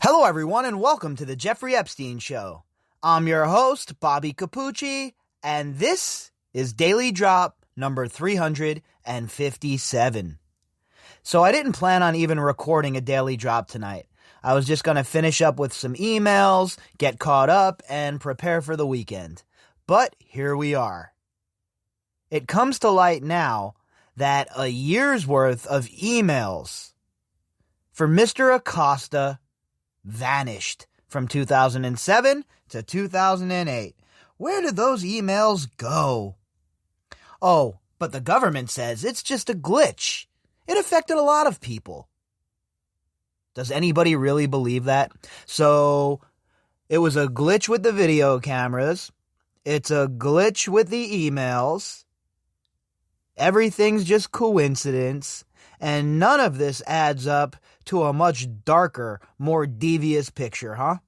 Hello, everyone, and welcome to the Jeffrey Epstein Show. I'm your host, Bobbycapucci, and this is Daily Drop number 357. So I didn't plan on even recording a Daily Drop tonight. I was just going to finish up with some emails, get caught up, and prepare for the weekend. But here we are. It comes to light now that a year's worth of emails for Mr. Acosta vanished from 2007 to 2008. Where did those emails go? Oh, but the government says it's just a glitch. It affected a lot of people. Does anybody really believe that? So, it was a glitch with the video cameras. It's a glitch with the emails. Everything's just coincidence. And none of this adds up to a much darker, more devious picture, huh?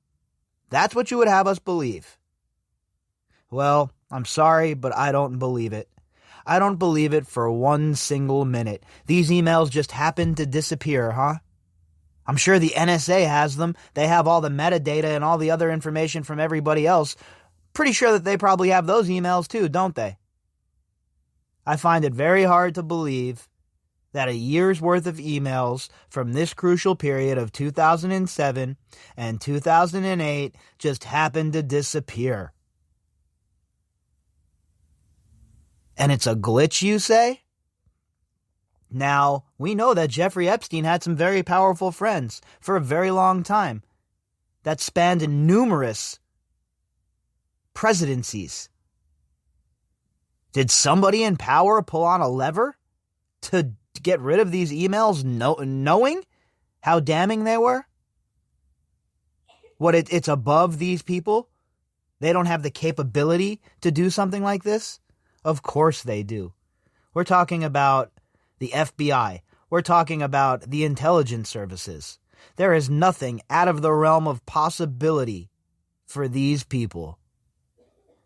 That's what you would have us believe. Well, I'm sorry, but I don't believe it. I don't believe it for one single minute. These emails just happen to disappear, huh? I'm sure the NSA has them. They have all the metadata and all the other information from everybody else. Pretty sure that they probably have those emails too, don't they? I find it very hard to believe that a year's worth of emails from this crucial period of 2007 and 2008 just happened to disappear. And it's a glitch, you say? Now, we know that Jeffrey Epstein had some very powerful friends for a very long time that spanned numerous presidencies. Did somebody in power pull on a lever to get rid of these emails knowing how damning they were? What, it's above these people? They don't have the capability to do something like this? Of course they do. We're talking about the FBI. We're talking about the intelligence services. There is nothing out of the realm of possibility for these people.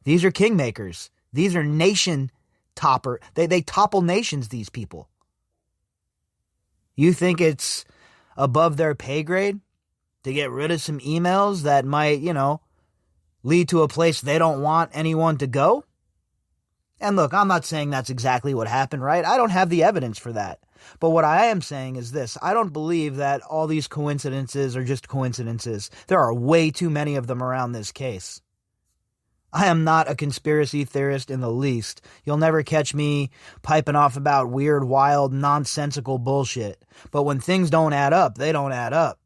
These are kingmakers. These are nation topper. They topple nations, these people. You think it's above their pay grade to get rid of some emails that might, lead to a place they don't want anyone to go? And look, I'm not saying that's exactly what happened, right? I don't have the evidence for that. But what I am saying is this. I don't believe that all these coincidences are just coincidences. There are way too many of them around this case. I am not a conspiracy theorist in the least. You'll never catch me piping off about weird, wild, nonsensical bullshit. But when things don't add up, they don't add up.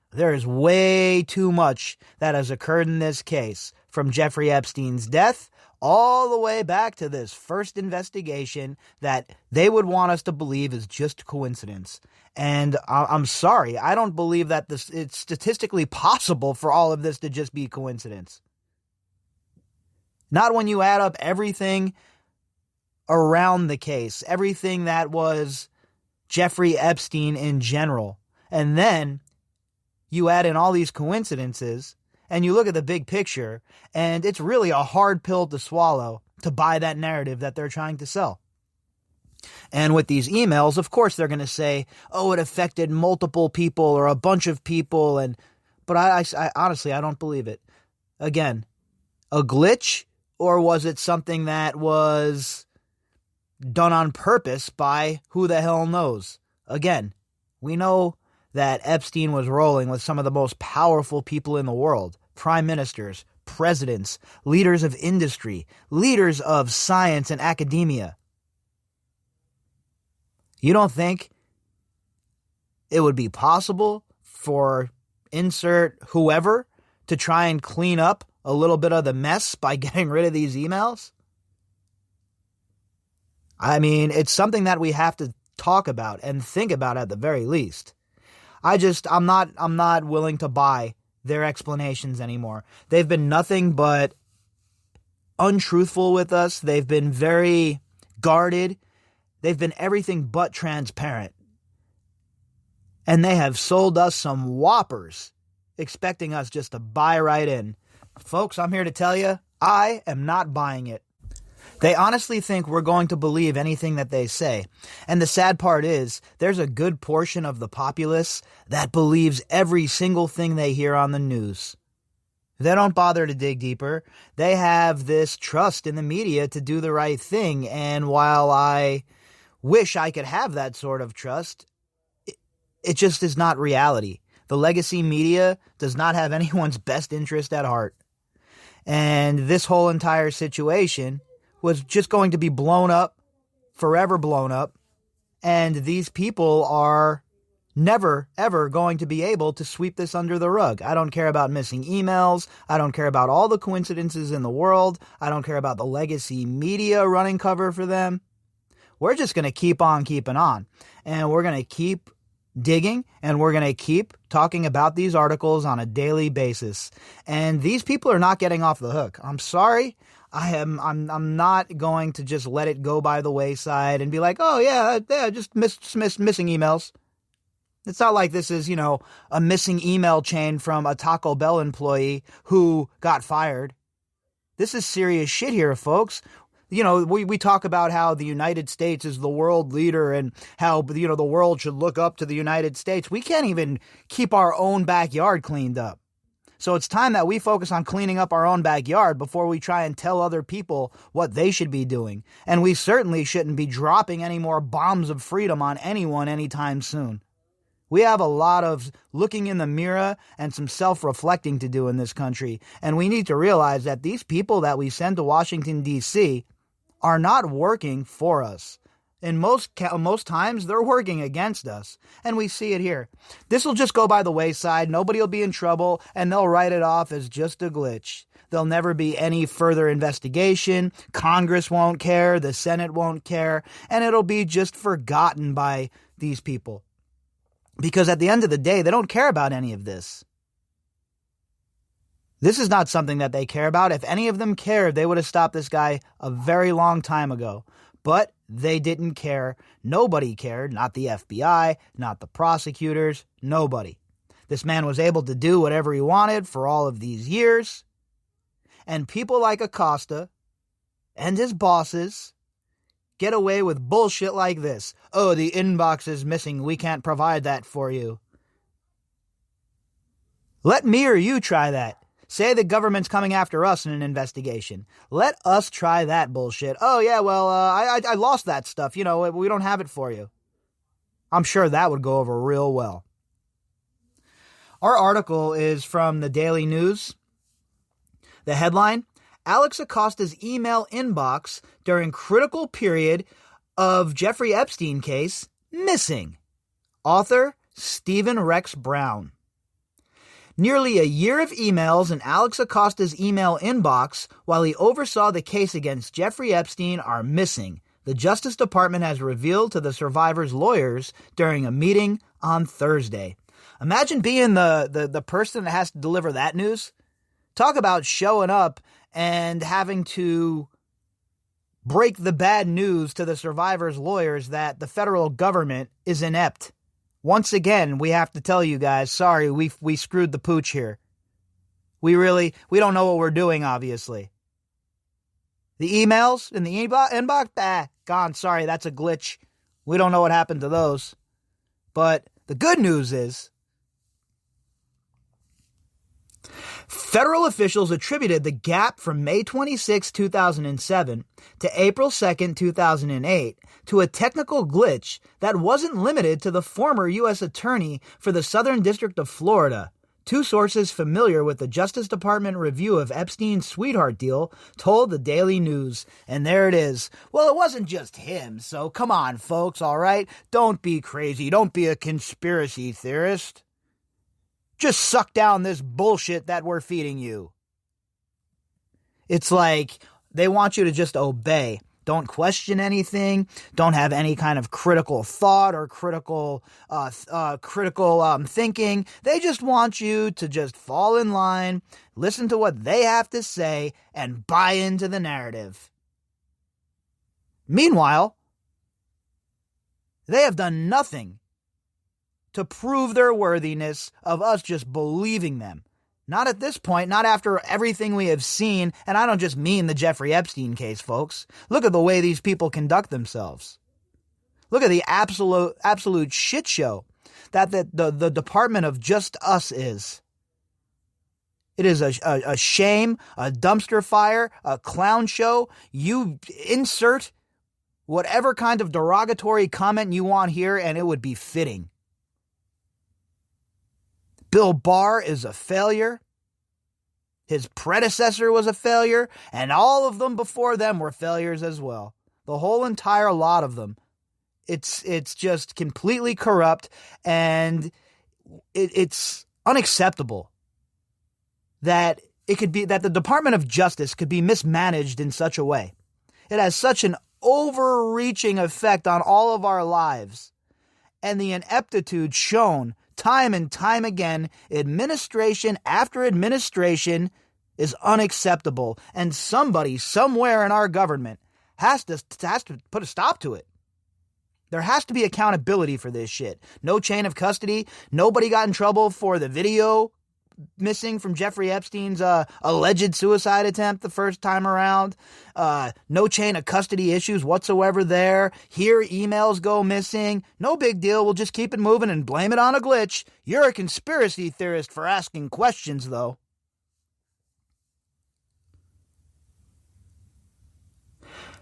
There is way too much that has occurred in this case, from Jeffrey Epstein's death all the way back to this first investigation, that they would want us to believe is just coincidence. And I'm sorry, I don't believe that it's statistically possible for all of this to just be coincidence. Not when you add up everything around the case, everything that was Jeffrey Epstein in general. And then you add in all these coincidences and you look at the big picture, and it's really a hard pill to swallow to buy that narrative that they're trying to sell. And with these emails, of course, they're going to say, oh, it affected multiple people or a bunch of people. But I honestly, I don't believe it. Again, a glitch? Or was it something that was done on purpose by who the hell knows? Again, we know that Epstein was rolling with some of the most powerful people in the world. Prime ministers, presidents, leaders of industry, leaders of science and academia. You don't think it would be possible for insert whoever to try and clean up a little bit of the mess by getting rid of these emails? I mean, it's something that we have to talk about and think about at the very least. I'm not willing to buy their explanations anymore. They've been nothing but untruthful with us. They've been very guarded. They've been everything but transparent. And they have sold us some whoppers, expecting us just to buy right in. Folks, I'm here to tell you, I am not buying it. They honestly think we're going to believe anything that they say. And the sad part is, there's a good portion of the populace that believes every single thing they hear on the news. They don't bother to dig deeper. They have this trust in the media to do the right thing. And while I wish I could have that sort of trust, it just is not reality. The legacy media does not have anyone's best interest at heart. And this whole entire situation was just going to be blown up, forever blown up. And these people are never, ever going to be able to sweep this under the rug. I don't care about missing emails. I don't care about all the coincidences in the world. I don't care about the legacy media running cover for them. We're just going to keep on keeping on. And we're going to keep digging, and we're going to keep talking about these articles on a daily basis. And these people are not getting off the hook. I'm sorry. I'm not going to just let it go by the wayside and be like, oh yeah, just missing emails. It's not like this is, a missing email chain from a Taco Bell employee who got fired. This is serious shit here, folks. We talk about how the United States is the world leader and how, the world should look up to the United States. We can't even keep our own backyard cleaned up. So it's time that we focus on cleaning up our own backyard before we try and tell other people what they should be doing. And we certainly shouldn't be dropping any more bombs of freedom on anyone anytime soon. We have a lot of looking in the mirror and some self-reflecting to do in this country. And we need to realize that these people that we send to Washington, D.C. are not working for us. In most times, they're working against us. And we see it here. This will just go by the wayside. Nobody will be in trouble, and they'll write it off as just a glitch. There'll never be any further investigation. Congress won't care. The Senate won't care. And it'll be just forgotten by these people. Because at the end of the day, they don't care about any of this. This is not something that they care about. If any of them cared, they would have stopped this guy a very long time ago. But they didn't care. Nobody cared. Not the FBI, not the prosecutors, nobody. This man was able to do whatever he wanted for all of these years. And people like Acosta and his bosses get away with bullshit like this. Oh, the inbox is missing. We can't provide that for you. Let me or you try that. Say the government's coming after us in an investigation. Let us try that bullshit. Oh, yeah, well, I lost that stuff. We don't have it for you. I'm sure that would go over real well. Our article is from the Daily News. The headline, Alex Acosta's email inbox during critical period of Jeffrey Epstein case missing. Author, Stephen Rex Brown. Nearly a year of emails in Alex Acosta's email inbox while he oversaw the case against Jeffrey Epstein are missing, the Justice Department has revealed to the survivors' lawyers during a meeting on Thursday. Imagine being the person that has to deliver that news. Talk about showing up and having to break the bad news to the survivors' lawyers that the federal government is inept. Once again, we have to tell you guys, sorry, we screwed the pooch here. We don't know what we're doing, obviously. The emails in the inbox, gone. Sorry, that's a glitch. We don't know what happened to those. But the good news is, federal officials attributed the gap from May 26, 2007 to April 2, 2008 to a technical glitch that wasn't limited to the former U.S. Attorney for the Southern District of Florida. Two sources familiar with the Justice Department review of Epstein's sweetheart deal told the Daily News. And there it is. Well, it wasn't just him, so come on, folks, all right? Don't be crazy. Don't be a conspiracy theorist. Just suck down this bullshit that we're feeding you. It's like they want you to just obey. Don't question anything. Don't have any kind of critical thought or critical thinking. They just want you to just fall in line, listen to what they have to say, and buy into the narrative. Meanwhile, they have done nothing to prove their worthiness of us just believing them. Not at this point, not after everything we have seen, and I don't just mean the Jeffrey Epstein case, folks. Look at the way these people conduct themselves. Look at the absolute shit show that the Department of Just Us is. It is a shame, a dumpster fire, a clown show. You insert whatever kind of derogatory comment you want here, and it would be fitting. Bill Barr is a failure. His predecessor was a failure, and all of them before them were failures as well. The whole entire lot of them. It's just completely corrupt, and it's unacceptable that it could be that the Department of Justice could be mismanaged in such a way. It has such an overreaching effect on all of our lives, and the ineptitude shown time and time again, administration after administration, is unacceptable, and somebody somewhere in our government has to put a stop to it. There has to be accountability for this shit. No chain of custody. Nobody got in trouble for the video missing from Jeffrey Epstein's alleged suicide attempt the first time around. No chain of custody issues whatsoever there. Here, emails go missing. No big deal. We'll just keep it moving and blame it on a glitch. You're a conspiracy theorist for asking questions, though.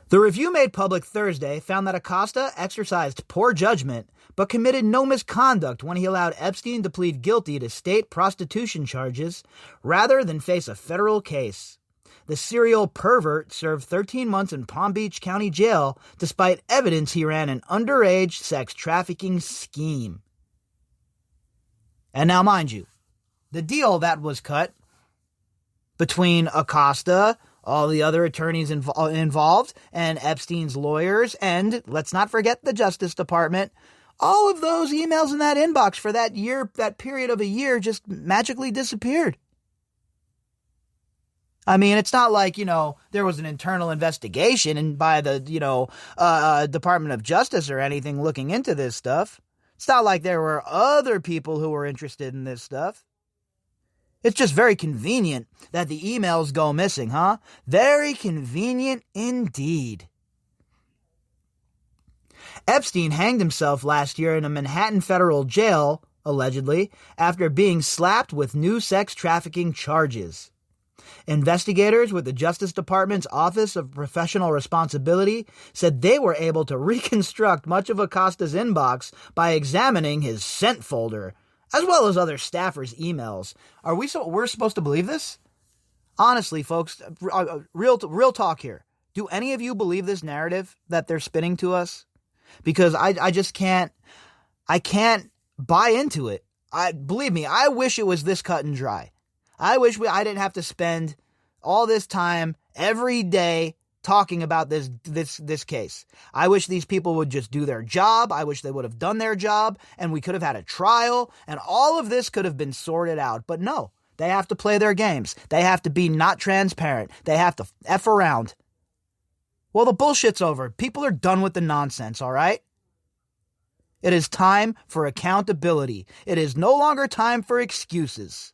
The review made public Thursday found that Acosta exercised poor judgment but committed no misconduct when he allowed Epstein to plead guilty to state prostitution charges rather than face a federal case. The serial pervert served 13 months in Palm Beach County Jail despite evidence he ran an underage sex trafficking scheme. And now, mind you, the deal that was cut between Acosta, all the other attorneys involved, and Epstein's lawyers, and let's not forget the Justice Department, all of those emails in that inbox for that period of a year just magically disappeared. I mean, it's not like, there was an internal investigation and by the, Department of Justice or anything looking into this stuff. It's not like there were other people who were interested in this stuff. It's just very convenient that the emails go missing, huh? Very convenient indeed. Epstein hanged himself last year in a Manhattan federal jail, allegedly, after being slapped with new sex trafficking charges. Investigators with the Justice Department's Office of Professional Responsibility said they were able to reconstruct much of Acosta's inbox by examining his sent folder, as well as other staffers' emails. We're supposed to believe this? Honestly, folks, real talk here. Do any of you believe this narrative that they're spinning to us? Because I just can't buy into it. Believe me, I wish it was this cut and dry. I wish I didn't have to spend all this time every day talking about this case. I wish these people would just do their job. I wish they would have done their job, and we could have had a trial, and all of this could have been sorted out. But no, they have to play their games. They have to be not transparent. They have to F around. Well, the bullshit's over. People are done with the nonsense, all right? It is time for accountability. It is no longer time for excuses.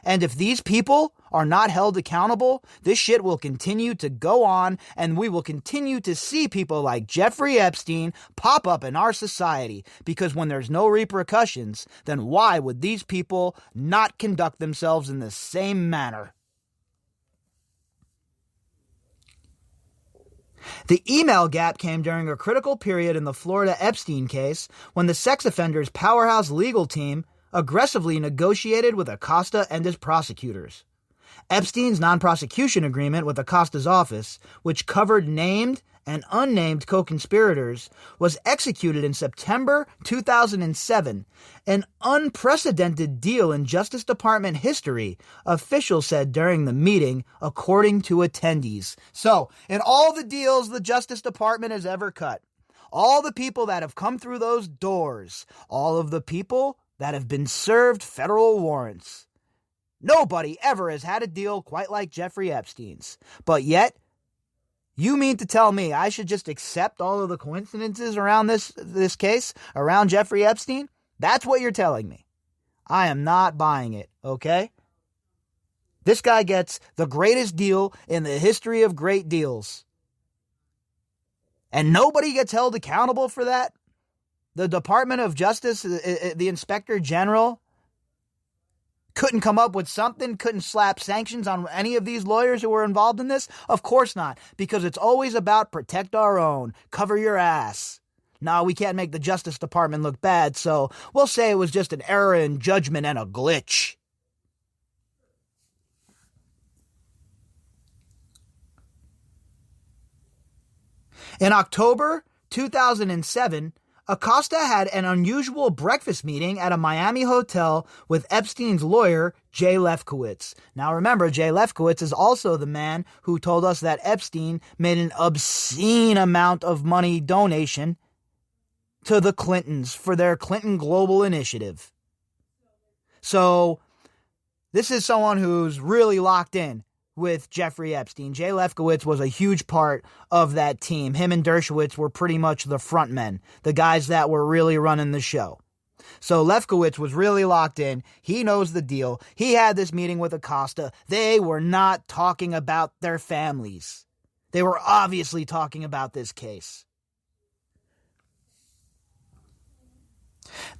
And if these people are not held accountable, this shit will continue to go on, and we will continue to see people like Jeffrey Epstein pop up in our society. Because when there's no repercussions, then why would these people not conduct themselves in the same manner? The email gap came during a critical period in the Florida Epstein case when the sex offender's powerhouse legal team aggressively negotiated with Acosta and his prosecutors. Epstein's non-prosecution agreement with Acosta's office, which covered named and unnamed co-conspirators, was executed in September 2007, an unprecedented deal in Justice Department history, officials said during the meeting, according to attendees. So, in all the deals the Justice Department has ever cut, all the people that have come through those doors, all of the people that have been served federal warrants, nobody ever has had a deal quite like Jeffrey Epstein's. But yet, you mean to tell me I should just accept all of the coincidences around this case, around Jeffrey Epstein? That's what you're telling me. I am not buying it, okay? This guy gets the greatest deal in the history of great deals. And nobody gets held accountable for that? The Department of Justice, the Inspector General, couldn't come up with something, couldn't slap sanctions on any of these lawyers who were involved in this? Of course not, because it's always about protect our own, cover your ass. No, we can't make the Justice Department look bad, so we'll say it was just an error in judgment and a glitch. In October 2007, Acosta had an unusual breakfast meeting at a Miami hotel with Epstein's lawyer, Jay Lefkowitz. Now remember, Jay Lefkowitz is also the man who told us that Epstein made an obscene amount of money donation to the Clintons for their Clinton Global Initiative. So this is someone who's really locked in with Jeffrey Epstein. Jay Lefkowitz was a huge part of that team. Him and Dershowitz were pretty much the front men, the guys that were really running the show. So Lefkowitz was really locked in. He knows the deal. He had this meeting with Acosta. They were not talking about their families. They were obviously talking about this case.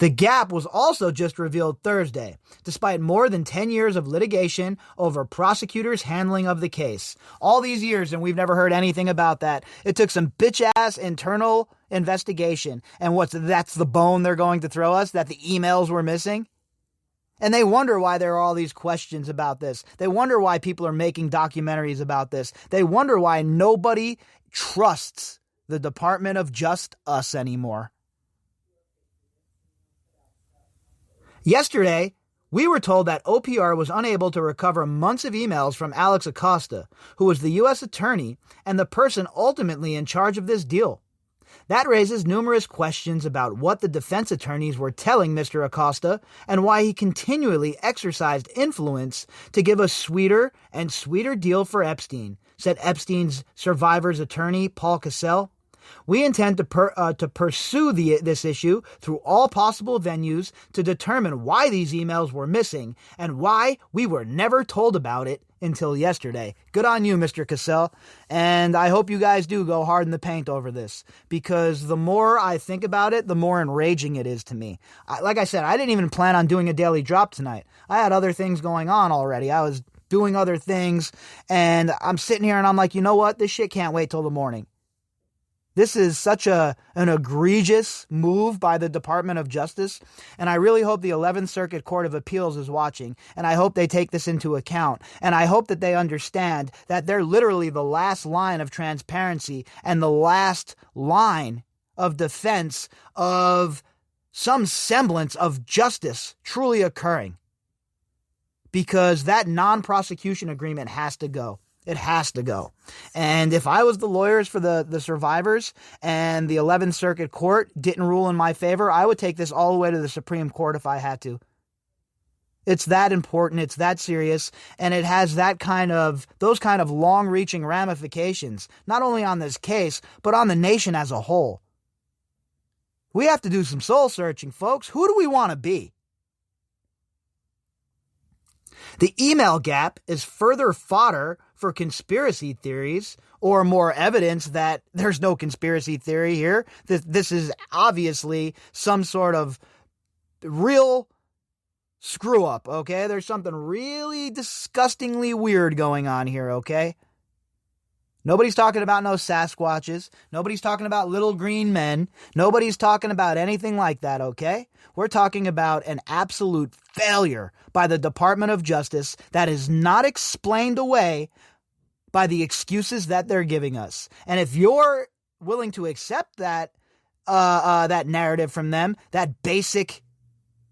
The gap was also just revealed Thursday, despite more than 10 years of litigation over prosecutors' handling of the case. All these years, and we've never heard anything about that. It took some bitch-ass internal investigation. And that's the bone they're going to throw us, that the emails were missing? And they wonder why there are all these questions about this. They wonder why people are making documentaries about this. They wonder why nobody trusts the Department of Just Us anymore. Yesterday, we were told that OPR was unable to recover months of emails from Alex Acosta, who was the U.S. attorney and the person ultimately in charge of this deal. That raises numerous questions about what the defense attorneys were telling Mr. Acosta and why he continually exercised influence to give a sweeter and sweeter deal for Epstein, said Epstein's survivor's attorney, Paul Cassell. We intend to pursue this issue through all possible venues to determine why these emails were missing and why we were never told about it until yesterday. Good on you, Mr. Cassell. And I hope you guys do go hard in the paint over this, because the more I think about it, the more enraging it is to me. Like I said, I didn't even plan on doing a daily drop tonight. I had other things going on already. I was doing other things, and I'm sitting here and I'm like, you know what? This shit can't wait till the morning. This is such an egregious move by the Department of Justice, and I really hope the 11th Circuit Court of Appeals is watching, and I hope they take this into account, and I hope that they understand that they're literally the last line of transparency and the last line of defense of some semblance of justice truly occurring, because that non-prosecution agreement has to go. It has to go. And if I was the lawyers for the survivors and the 11th Circuit Court didn't rule in my favor, I would take this all the way to the Supreme Court if I had to. It's that important. It's that serious. And it has those kind of long-reaching ramifications, not only on this case, but on the nation as a whole. We have to do some soul searching, folks. Who do we want to be? The email gap is further fodder for conspiracy theories, or more evidence that there's no conspiracy theory here. This is obviously some sort of real screw up, okay? There's something really disgustingly weird going on here, okay? Nobody's talking about no Sasquatches. Nobody's talking about little green men. Nobody's talking about anything like that, okay? We're talking about an absolute failure by the Department of Justice that is not explained away by the excuses that they're giving us. And if you're willing to accept that narrative from them, that basic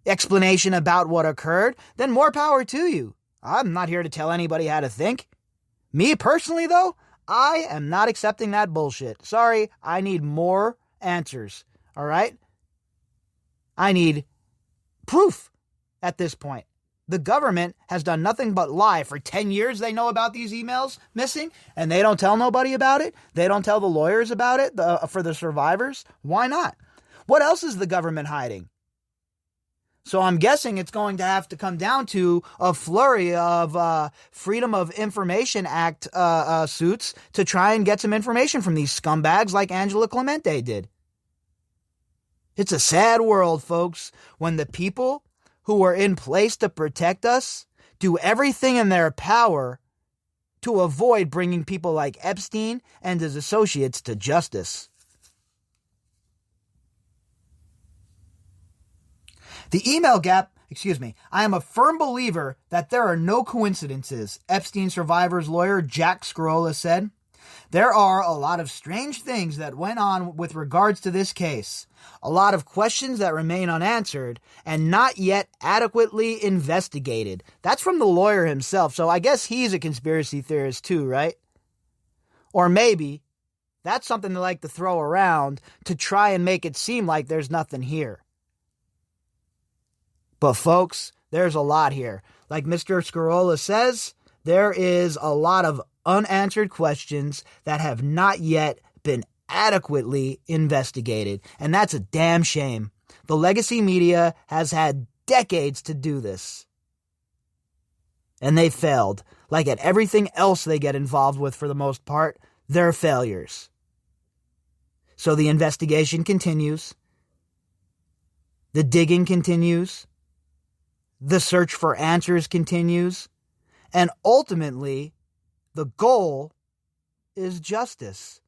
explanation about what occurred, then more power to you. I'm not here to tell anybody how to think. Me personally, though, I am not accepting that bullshit. Sorry, I need more answers, all right? I need proof at this point. The government has done nothing but lie. For 10 years they know about these emails missing, and they don't tell nobody about it. They don't tell the lawyers about it for the survivors. Why not? What else is the government hiding? So I'm guessing it's going to have to come down to a flurry of Freedom of Information Act suits to try and get some information from these scumbags like Angela Clemente did. It's a sad world, folks, when the people who are in place to protect us do everything in their power to avoid bringing people like Epstein and his associates to justice. The email gap, I am a firm believer that there are no coincidences, Epstein survivor's lawyer Jack Scarola said. There are a lot of strange things that went on with regards to this case, a lot of questions that remain unanswered and not yet adequately investigated. That's from the lawyer himself, so I guess he's a conspiracy theorist too, right? Or maybe that's something they like to throw around to try and make it seem like there's nothing here. But folks, there's a lot here. Like Mr. Scarola says, there is a lot of unanswered questions that have not yet been adequately investigated. And that's a damn shame. The legacy media has had decades to do this. And they failed. Like at everything else they get involved with for the most part, they're failures. So the investigation continues. The digging continues. The search for answers continues. And ultimately, the goal is justice.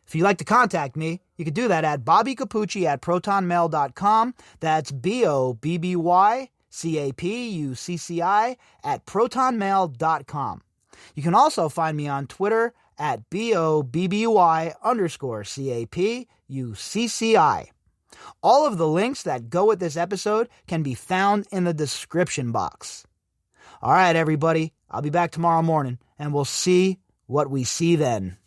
If you'd like to contact me, you can do that at bobbycapucci@protonmail.com. That's BOBBYCAPUCCI@protonmail.com. You can also find me on Twitter at BOBBY_CAPUCCI. All of the links that go with this episode can be found in the description box. All right, everybody, I'll be back tomorrow morning, and we'll see what we see then.